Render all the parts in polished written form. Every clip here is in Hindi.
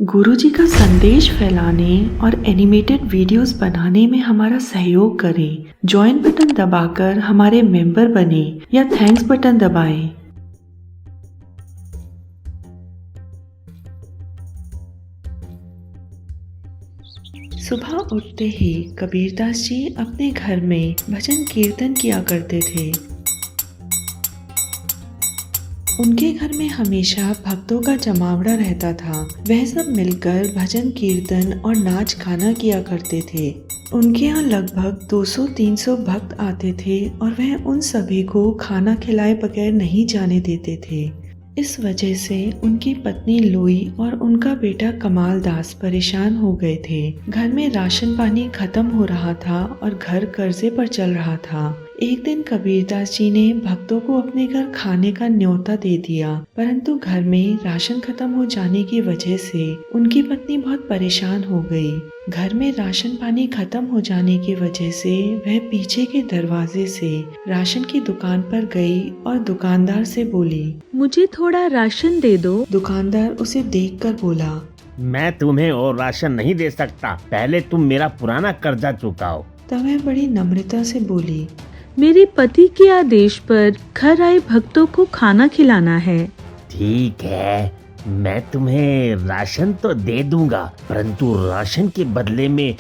गुरुजी का संदेश फैलाने और एनिमेटेड वीडियोस बनाने में हमारा सहयोग करें। ज्वाइन बटन दबाकर हमारे मेंबर बने या थैंक्स बटन दबाएं। सुबह उठते ही कबीरदास जी अपने घर में भजन कीर्तन किया करते थे। उनके घर में हमेशा भक्तों का जमावड़ा रहता था। वह सब मिलकर भजन कीर्तन और नाच गाना किया करते थे। उनके यहाँ लगभग 200-300 भक्त आते थे और वह उन सभी को खाना खिलाए बगैर नहीं जाने देते थे। इस वजह से उनकी पत्नी लोई और उनका बेटा कमाल दास परेशान हो गए थे। घर में राशन पानी खत्म हो रहा था और घर कर्जे पर चल रहा था। एक दिन कबीरदास जी ने भक्तों को अपने घर खाने का न्योता दे दिया, परंतु घर में राशन खत्म हो जाने की वजह से उनकी पत्नी बहुत परेशान हो गई। घर में राशन पानी खत्म हो जाने की वजह से वह पीछे के दरवाजे से राशन की दुकान पर गई और दुकानदार से बोली, मुझे थोड़ा राशन दे दो। दुकानदार उसे देखकर बोला, मैं तुम्हें और राशन नहीं दे सकता, पहले तुम मेरा पुराना कर्जा चुकाओ। तब वह बड़ी नम्रता से बोली, मेरे पति के आदेश पर घर आए भक्तों को खाना खिलाना है। ठीक है, मैं तुम्हें राशन तो दे दूंगा, परंतु राशन के बदले में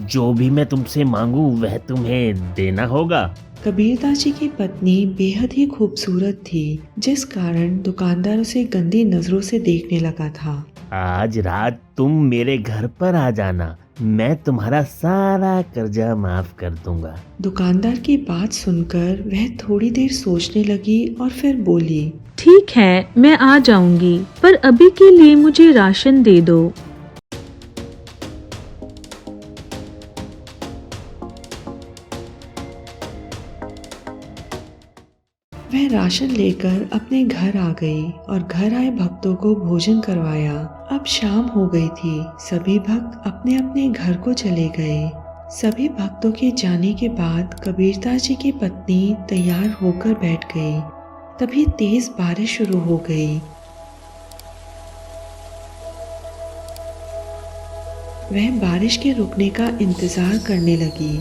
जो भी मैं तुमसे मांगू वह तुम्हें देना होगा। कबीरदास जी की पत्नी बेहद ही खूबसूरत थी, जिस कारण दुकानदार उसे गंदी नजरों से देखने लगा था। आज रात तुम मेरे घर पर आ जाना, मैं तुम्हारा सारा कर्जा माफ कर दूंगा। दुकानदार की बात सुनकर वह थोड़ी देर सोचने लगी और फिर बोली, ठीक है, मैं आ जाऊंगी, पर अभी के लिए मुझे राशन दे दो। वह राशन लेकर अपने घर आ गई और घर आए भक्तों को भोजन करवाया। अब शाम हो गई थी। सभी भक्त अपने अपने घर को चले गए। सभी भक्तों के जाने के बाद कबीरदास जी की पत्नी तैयार होकर बैठ गई। तभी तेज बारिश शुरू हो गई। वह बारिश के रुकने का इंतजार करने लगी।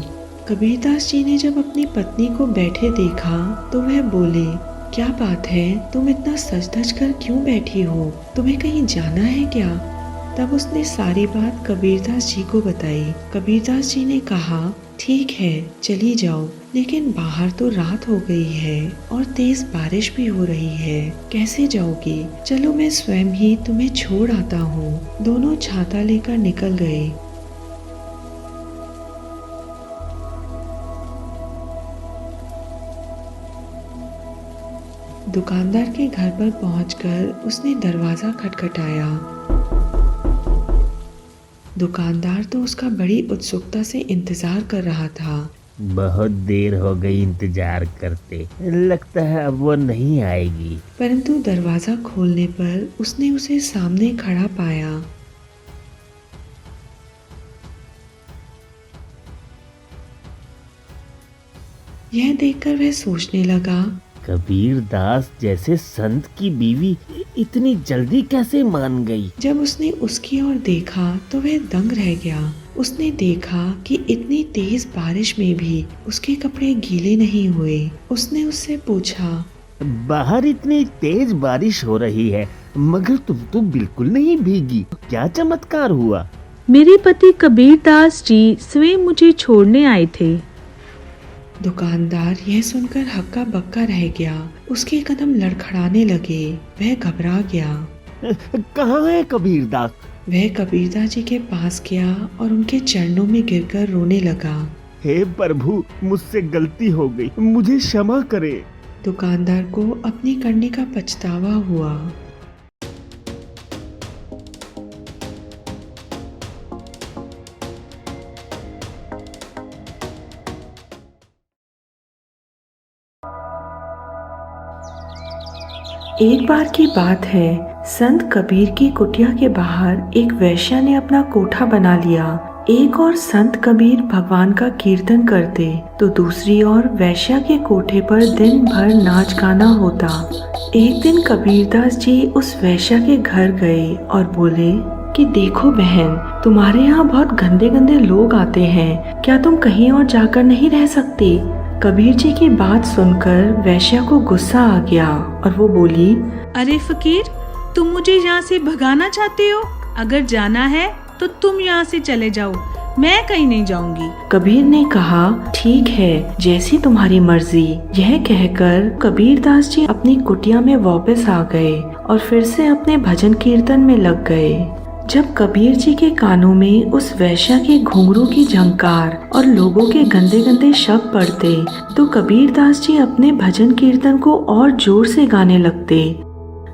कबीरदास जी ने जब अपनी पत्नी को बैठे देखा तो वह बोले, क्या बात है, तुम इतना सज धज कर क्यों बैठी हो? तुम्हें कहीं जाना है क्या? तब उसने सारी बात कबीरदास जी को बताई। कबीरदास जी ने कहा, ठीक है, चली जाओ, लेकिन बाहर तो रात हो गई है और तेज बारिश भी हो रही है, कैसे जाओगी? चलो मैं स्वयं ही तुम्हें छोड़ आता हूँ। दोनों छाता लेकर निकल गए। दुकानदार के घर पर पहुंचकर उसने दरवाजा खटखटाया। दुकानदार तो उसका बड़ी उत्सुकता से इंतजार कर रहा था। बहुत देर हो गई इंतजार करते, लगता है अब वो नहीं आएगी। परंतु दरवाजा खोलने पर उसने उसे सामने खड़ा पाया। यह देखकर वह सोचने लगा, कबीरदास जैसे संत की बीवी इतनी जल्दी कैसे मान गई? जब उसने उसकी ओर देखा तो वह दंग रह गया। उसने देखा कि इतनी तेज बारिश में भी उसके कपड़े गीले नहीं हुए। उसने उससे पूछा, बाहर इतनी तेज बारिश हो रही है मगर तुम तो बिल्कुल नहीं भीगी, क्या चमत्कार हुआ? मेरे पति कबीरदास जी स्वयं मुझे छोड़ने आए थे। दुकानदार यह सुनकर हक्का बक्का रह गया। उसके कदम लड़खड़ाने लगे। वह घबरा गया। कहाँ है कबीरदास? वह कबीरदास जी के पास गया और उनके चरणों में गिरकर रोने लगा। हे प्रभु, मुझसे गलती हो गई, मुझे क्षमा करे। दुकानदार को अपनी करने का पछतावा हुआ। एक बार की बात है, संत कबीर की कुटिया के बाहर एक वैश्या ने अपना कोठा बना लिया। एक और संत कबीर भगवान का कीर्तन करते तो दूसरी ओर वैश्या के कोठे पर दिन भर नाच गाना होता। एक दिन कबीरदास जी उस वैश्या के घर गए और बोले, कि देखो बहन, तुम्हारे यहाँ बहुत गंदे गंदे लोग आते हैं, क्या तुम कहीं और जाकर नहीं रह सकती? कबीर जी की बात सुनकर वैश्या को गुस्सा आ गया और वो बोली, अरे फकीर, तुम मुझे यहाँ से भगाना चाहते हो? अगर जाना है तो तुम यहाँ से चले जाओ, मैं कहीं नहीं जाऊंगी। कबीर ने कहा, ठीक है, जैसी तुम्हारी मर्जी। यह कहकर कबीर दास जी अपनी कुटिया में वापस आ गए और फिर से अपने भजन कीर्तन में लग गए। जब कबीर जी के कानों में उस वैश्या के घुंघरू की झंकार और लोगों के गंदे गंदे शब्द पड़ते तो कबीर दास जी अपने भजन कीर्तन को और जोर से गाने लगते।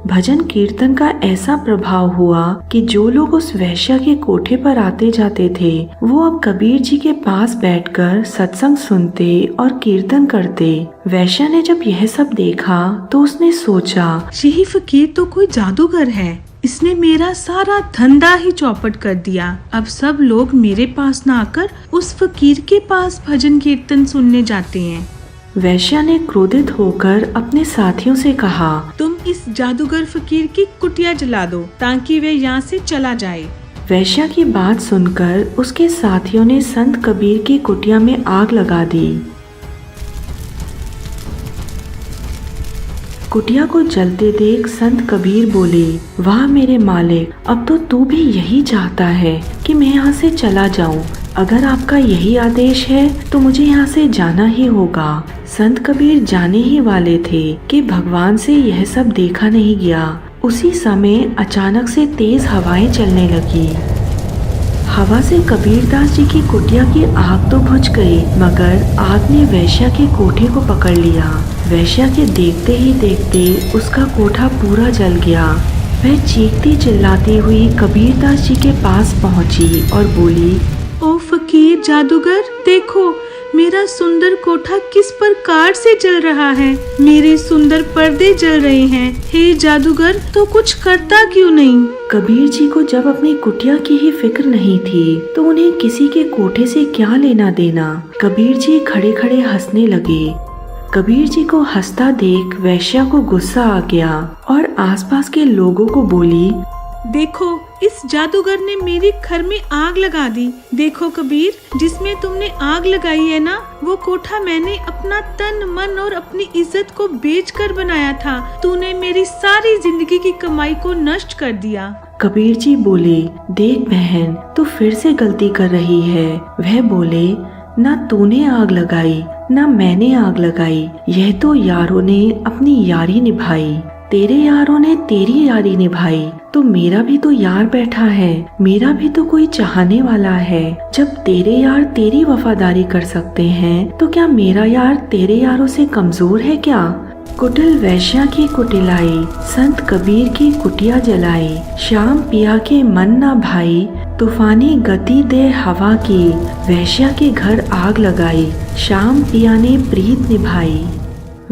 भजन कीर्तन का ऐसा प्रभाव हुआ कि जो लोग उस वैश्या के कोठे पर आते जाते थे वो अब कबीर जी के पास बैठकर सत्संग सुनते और कीर्तन करते। वैश्या ने जब यह सब देखा तो उसने सोचा, यही फकीर तो कोई जादूगर है, इसने मेरा सारा धंधा ही चौपट कर दिया। अब सब लोग मेरे पास न आकर उस फकीर के पास भजन कीर्तन सुनने जाते हैं। वैश्या ने क्रोधित होकर अपने साथियों से कहा, तुम इस जादूगर फकीर की कुटिया जला दो ताकि वे यहाँ से चला जाए। वैश्या की बात सुनकर उसके साथियों ने संत कबीर की कुटिया में आग लगा दी। कुटिया को जलते देख संत कबीर बोले, वाह मेरे मालिक, अब तो तू भी यही चाहता है कि मैं यहाँ से चला जाऊँ। अगर आपका यही आदेश है तो मुझे यहाँ से जाना ही होगा। संत कबीर जाने ही वाले थे कि भगवान से यह सब देखा नहीं गया। उसी समय अचानक से तेज हवाएं चलने लगी। हवा से कबीर दास जी की कुटिया की आग तो बुझ गई, मगर आग ने वैश्या के कोठे को पकड़ लिया। वैश्या के देखते ही देखते उसका कोठा पूरा जल गया। वह चीखती चिल्लाती हुई कबीर दास जी के पास पहुंची और बोली, ओ फकीर जादूगर, देखो मेरा सुंदर कोठा किस प्रकार से जल रहा है। मेरे सुंदर पर्दे जल रहे हैं। हे जादूगर, तो कुछ करता क्यों नहीं? कबीर जी को जब अपनी कुटिया की ही फिक्र नहीं थी तो उन्हें किसी के कोठे से क्या लेना देना। कबीर जी खड़े खड़े हंसने लगे। कबीर जी को हंसता देख वैश्या को गुस्सा आ गया और आसपास के लोगों को बोली, देखो, इस जादूगर ने मेरे घर में आग लगा दी। देखो कबीर, जिसमें तुमने आग लगाई है ना, वो कोठा मैंने अपना तन मन और अपनी इज्जत को बेचकर बनाया था। तूने मेरी सारी जिंदगी की कमाई को नष्ट कर दिया। कबीर जी बोले, देख बहन, तू फिर से गलती कर रही है। वह बोले, ना तूने आग लगाई ना मैंने आग लगाई, यह तो यारों ने अपनी यारी निभाई। तेरे यारों ने तेरी यारी निभाई तो मेरा भी तो यार बैठा है, मेरा भी तो कोई चाहने वाला है। जब तेरे यार तेरी वफादारी कर सकते हैं तो क्या मेरा यार तेरे यारों से कमजोर है क्या? कुटिल वैश्या की कुटिलाई, संत कबीर की कुटिया जलाई। शाम पिया के मन ना भाई, तूफानी गति दे हवा की। वैश्या के घर आग लगाई, शाम पिया ने प्रीत निभाई।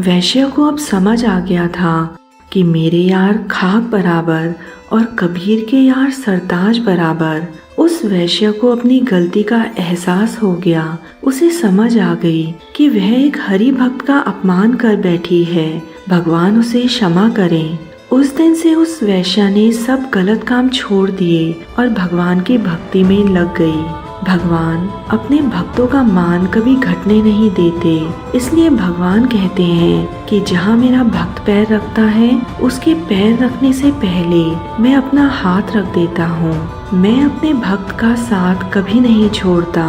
वैश्या को अब समझ आ गया था कि मेरे यार खाक बराबर और कबीर के यार सरताज बराबर। उस वैश्या को अपनी गलती का एहसास हो गया। उसे समझ आ गई कि वह एक हरि भक्त का अपमान कर बैठी है। भगवान उसे क्षमा करें। उस दिन से उस वैश्या ने सब गलत काम छोड़ दिए और भगवान की भक्ति में लग गई। भगवान अपने भक्तों का मान कभी घटने नहीं देते, इसलिए भगवान कहते हैं कि जहाँ मेरा भक्त पैर रखता है उसके पैर रखने से पहले मैं अपना हाथ रख देता हूँ। मैं अपने भक्त का साथ कभी नहीं छोड़ता।